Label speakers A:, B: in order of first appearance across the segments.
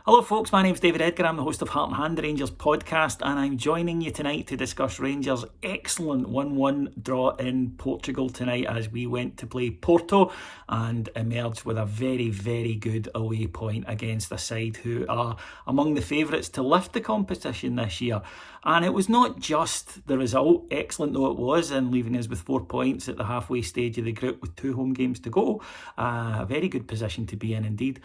A: Hello folks, my name's David Edgar, I'm the host of Heart and Hand, the Rangers podcast, and I'm joining you tonight to discuss Rangers' excellent 1-1 draw in Portugal tonight as we went to play Porto and emerged with a very, very good away point against a side who are among the favourites to lift the competition this year. And it was not just the result, excellent though it was, and leaving us with 4 points at the halfway stage of the group with 2 home games to go. A very good position to be in indeed.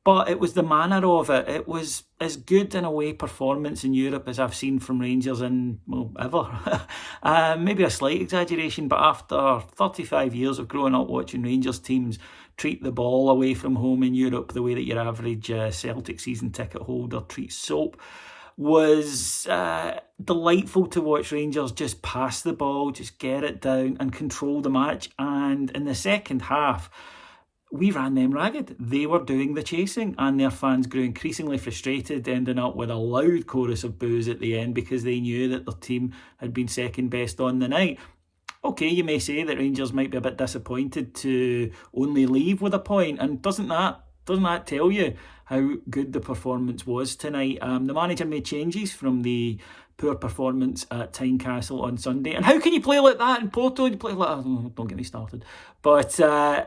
A: But it was the manner of it. It was as good an away performance in Europe as I've seen from Rangers in, well, ever. Maybe a slight exaggeration, but after 35 years of growing up watching Rangers teams treat the ball away from home in Europe the way that your average Celtic season ticket holder treats soap, was delightful to watch Rangers just pass the ball, just get it down and control the match. And in the second half, we ran them ragged. They were doing the chasing and their fans grew increasingly frustrated, ending up with a loud chorus of boos at the end because they knew that their team had been second best on the night. Okay, you may say that Rangers might be a bit disappointed to only leave with a point, and doesn't that tell you how good the performance was tonight? The manager made changes from the poor performance at Tynecastle on Sunday. And how can you play like that in Porto? You play like that? Oh, don't get me started. But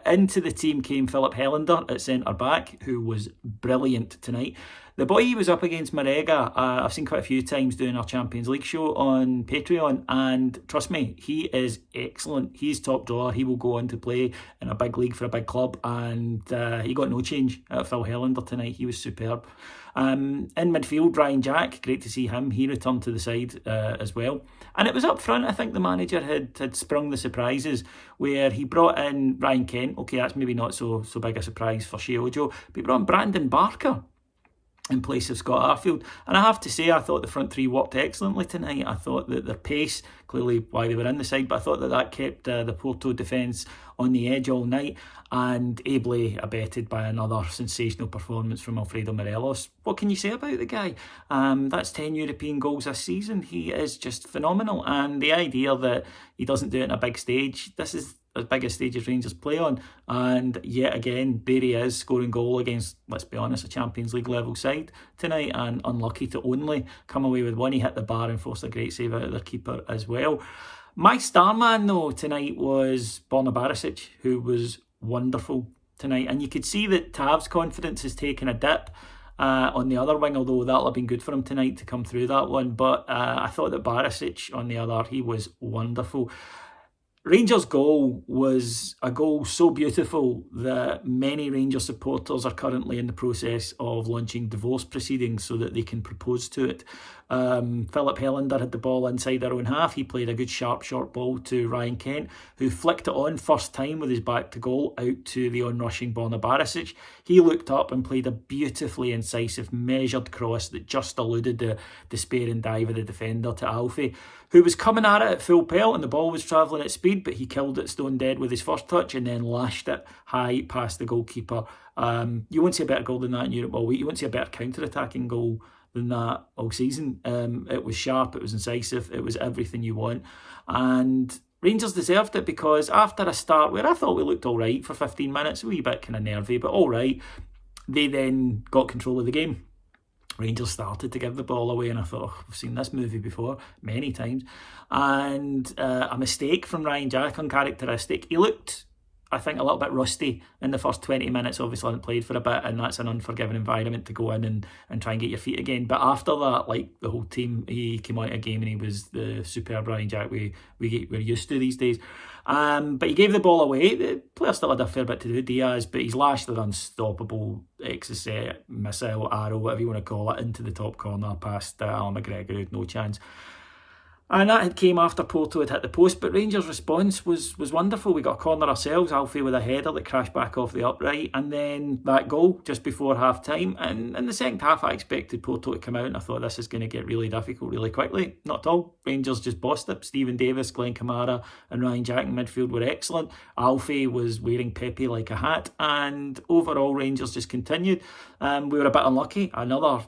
A: into the team came Philip Helander at centre-back, who was brilliant tonight. The boy he was up against, Marega, I've seen quite a few times doing our Champions League show on Patreon, and trust me, he is excellent. He's top drawer. He will go on to play in a big league for a big club, and he got no change out of Phil Helander tonight. He was superb. In midfield, Ryan Jack, great to see him. He returned to the side as well. And it was up front, I think the manager had sprung the surprises where he brought in Ryan Kent. Okay, that's maybe not so big a surprise for Shea Ojo, but he brought in Brandon Barker in place of Scott Arfield. And I have to say, I thought the front three worked excellently tonight. I thought that their pace, clearly why they were in the side, but I thought that kept the Porto defence on the edge all night, and ably abetted by another sensational performance from Alfredo Morelos. What can you say about the guy? That's 10 European goals this season. He is just phenomenal. And the idea that he doesn't do it in a big stage, this is as big a stage as Rangers play on, and yet again there he is scoring goal against, let's be honest, a Champions League level side tonight, and unlucky to only come away with one. He hit the bar and forced a great save out of their keeper as well. My star man though tonight was Borna Barisic, who was wonderful tonight, and you could see that Tav's confidence has taken a dip on the other wing, although that'll have been good for him tonight to come through that one. But I thought that Barisic on the other, he was wonderful. Rangers' goal was a goal so beautiful that many Rangers supporters are currently in the process of launching divorce proceedings so that they can propose to it. Philip Helander had the ball inside their own half. He played a good sharp short ball to Ryan Kent, who flicked it on first time with his back to goal out to the onrushing Borna Barisic. He looked up and played a beautifully incisive, measured cross that just eluded the despairing dive of the defender to Alfie, who was coming at it at full pelt and the ball was travelling at speed, but he killed it stone dead with his first touch and then lashed it high past the goalkeeper. You won't see a better goal than that in Europe all week. You won't see a better counter-attacking goal than that all season. It was sharp, it was incisive, it was everything you want. And Rangers deserved it, because after a start where I thought we looked all right for 15 minutes, a wee bit kind of nervy, but all right, they then got control of the game. Rangers started to give the ball away, and I thought, oh, I've seen this movie before many times. And a mistake from Ryan Jack, uncharacteristic. He looked, I think, a little bit rusty in the first 20 minutes. Obviously hadn't played for a bit, and that's an unforgiving environment to go in and try and get your feet again. But after that, like the whole team, he came out of a game and he was the superb Ryan Jack we're used to these days. But he gave the ball away. The player still had a fair bit to do, Diaz, but he's lashed an unstoppable missile, arrow, whatever you want to call it, into the top corner past Alan McGregor, who had no chance. And that had came after Porto had hit the post, but Rangers' response was wonderful. We got a corner ourselves, Alfie with a header that crashed back off the upright, and then that goal just before half-time. And in the second half, I expected Porto to come out, and I thought this is going to get really difficult really quickly. Not at all. Rangers just bossed it. Stephen Davis, Glenn Kamara and Ryan Jack in midfield were excellent. Alfie was wearing Pepe like a hat, and overall Rangers just continued. We were a bit unlucky. Another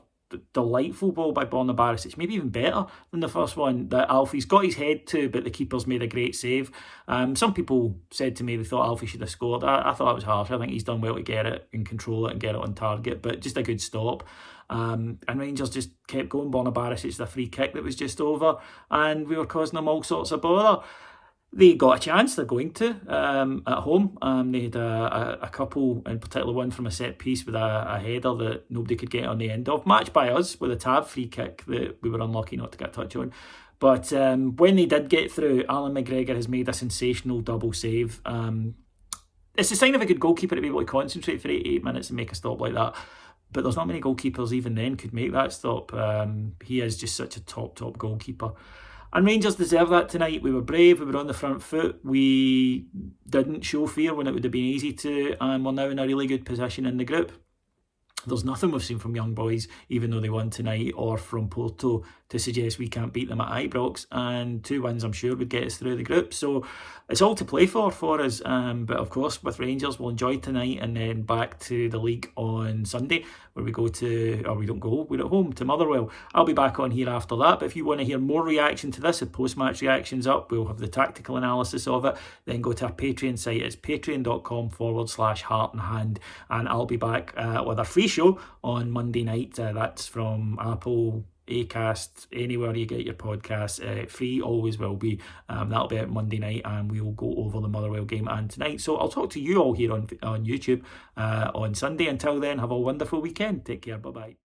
A: delightful ball by Borna Barisic, maybe even better than the first one that Alfie's got his head to, but the keeper's made a great save. Some people said to me they thought Alfie should have scored. I thought that was harsh. I think he's done well to get it and control it and get it on target, but just a good stop. And Rangers just kept going. Borna Barisic, the free kick that was just over, and we were causing them all sorts of bother. They got a chance, they're going to, at home. They had a couple, in particular one from a set piece with a header that nobody could get on the end of. Matched by us with a Tab free kick that we were unlucky not to get a touch on. But when they did get through, Alan McGregor has made a sensational double save. It's a sign of a good goalkeeper to be able to concentrate for 88 minutes and make a stop like that. But there's not many goalkeepers even then could make that stop. He is just such a top goalkeeper. And Rangers deserve that tonight. We were brave, we were on the front foot, we didn't show fear when it would have been easy to, and we're now in a really good position in the group. There's nothing we've seen from young boys, even though they won tonight, or from Porto to suggest we can't beat them at Ibrox, and 2 wins I'm sure would get us through the group. So it's all to play for us, but of course with Rangers we'll enjoy tonight and then back to the league on Sunday, where we go to, or we don't go, we're at home to Motherwell. I'll be back on here after that, but if you want to hear more reaction to this, the post-match reactions up, we'll have the tactical analysis of it, then go to our Patreon site. It's patreon.com/heart and hand, and I'll be back with a free show on Monday night. That's from Apple, Acast, anywhere you get your podcasts, free, always will be. That'll be out Monday night, and we'll go over the Motherwell game and tonight. So I'll talk to you all here on YouTube on Sunday. Until then, have a wonderful weekend. Take care. Bye bye.